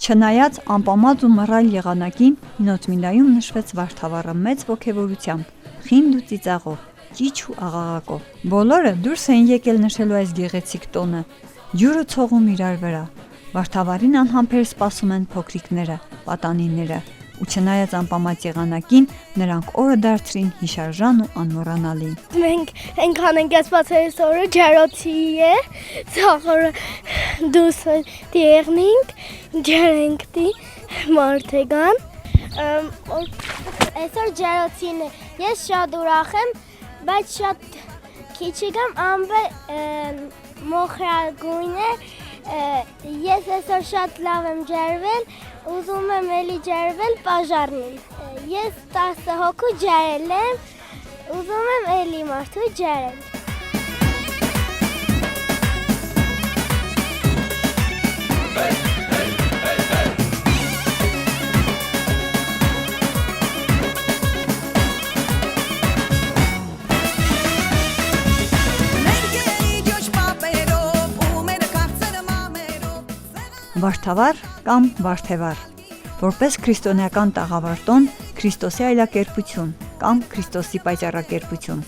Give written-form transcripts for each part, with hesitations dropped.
Չնայած անպամած ու մռայլ եղանակին Հինոց-Միլայում նշվեց Վարդավառը մեծ ոգևորությամբ, խինդ ու ծիծաղով, ճիչ ու աղաղակով։ Բոլորը դուրս էին եկել նշելու այս գեղեցիկ տոնը, ջուրը ցողում իրար վրա։ Վարդավառին անհամբեր սպասում են փոքրիկները, պատանիները, ու չնայած անպամած եղանակին նրանք օրը դարձրին հիշարժան ու անմոռանալի։ Մենք այնքան ենք սպասել օրը ջերոցի է, ցախորը դուս դիերնինք, ջերենք դի մարտեգան։ Այսօր ջերոցին է, ես շատ ուրախ եմ, բայց շատ քիչ եմ, ամբը մոխրագույն է, ես այսօր շատ լավ եմ ջերվել, ուզում եմ էլի ջերվել պաժարնին։ Ես 10 հոգու ջերել եմ, ուզում եմ էլի մարդու ջերել։ Վարդավառ կամ Վարդևառ, որպես քրիստոնեական տաղավարտոն, Քրիստոսի այլակերպություն կամ Քրիստոսի պայծառակերպություն,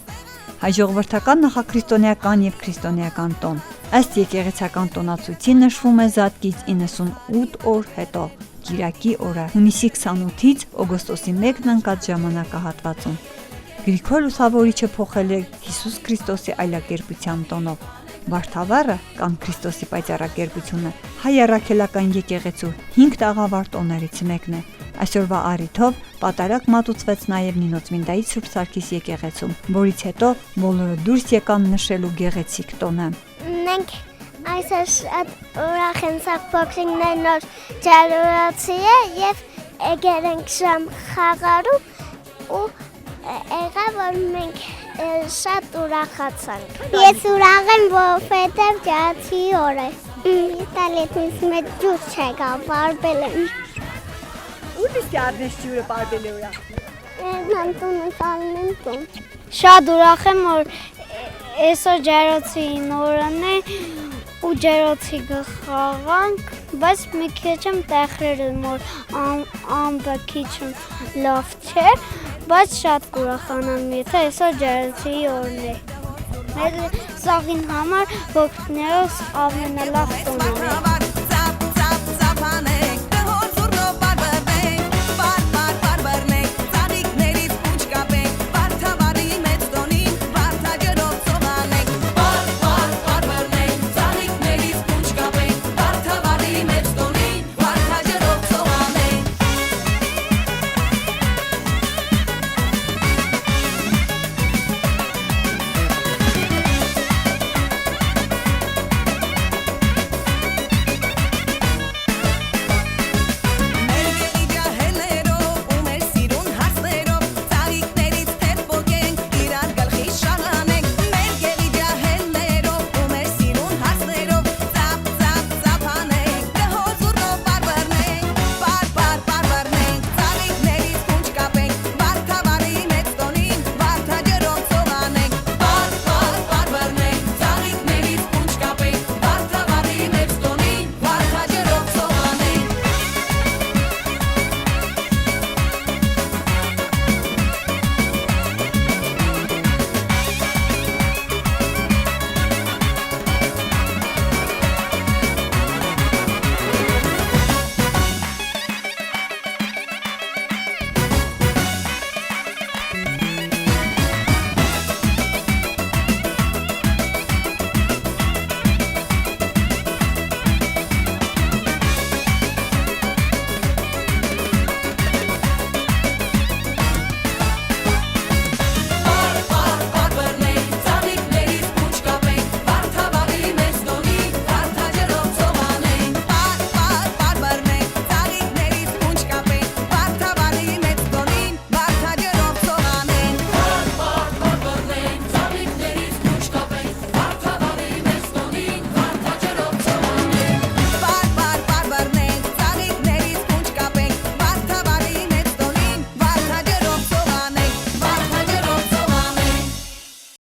հայ ժողովրդական նախաքրիստոնեական եւ քրիստոնեական տոն։ Ըստ եկեղեցական տոնացույցի նշվում է Զատկից 98 օր հետո, Կիրակի օրը, հունիսի 28-ից օգոստոսի 1-ն ընկած ժամանակահատվածում։ Գրիգոր Լուսավորիչը փոխել է Հիսուս Քրիստոսի այլակերպության տոնով։ Վարդավառը կամ Քրիստոսի պայծառակերպությունը հայ առաքելական եկեղեցու 5 տաղավարտոններից մեկն է։ Այսօրվա առիթով պատարակ մատուցվեց նաև Նինոց-Մինդայի Սուրբ Սարգիս եկեղեցում, որից հետո բոլորը դուրս եկան նշելու գեղեցիկ տոնը։ Մենք այսօր շատ ուրախ ենք, սա փոքրիկներ նոր ջերոցի է եւ եկել ենք շամ խաղալու ու եղա որ մենք շատ ուրախացանք։ Ես ուրախ եմ, որովհետև ջերոցի օր է։ Իտալիայից մեծ ջուր չեկա, բարբել եմ։ Ուր իսկ արնես ջուրը բարբել է։ Նանտունը տալն տուն։ Շատ ուրախ եմ, որ այսօր ջերոցի նորն է ու ջերոցի գխաղանք, բայց մի քիչ եմ տեխրել եմ, որ ամբը քիչ լավ չէ, բայց շատ կուրախանամ, եթե այսօր ջերոցի օրն է։ Մեր սաղին համար ոգներոս ամենալավ տոնն է։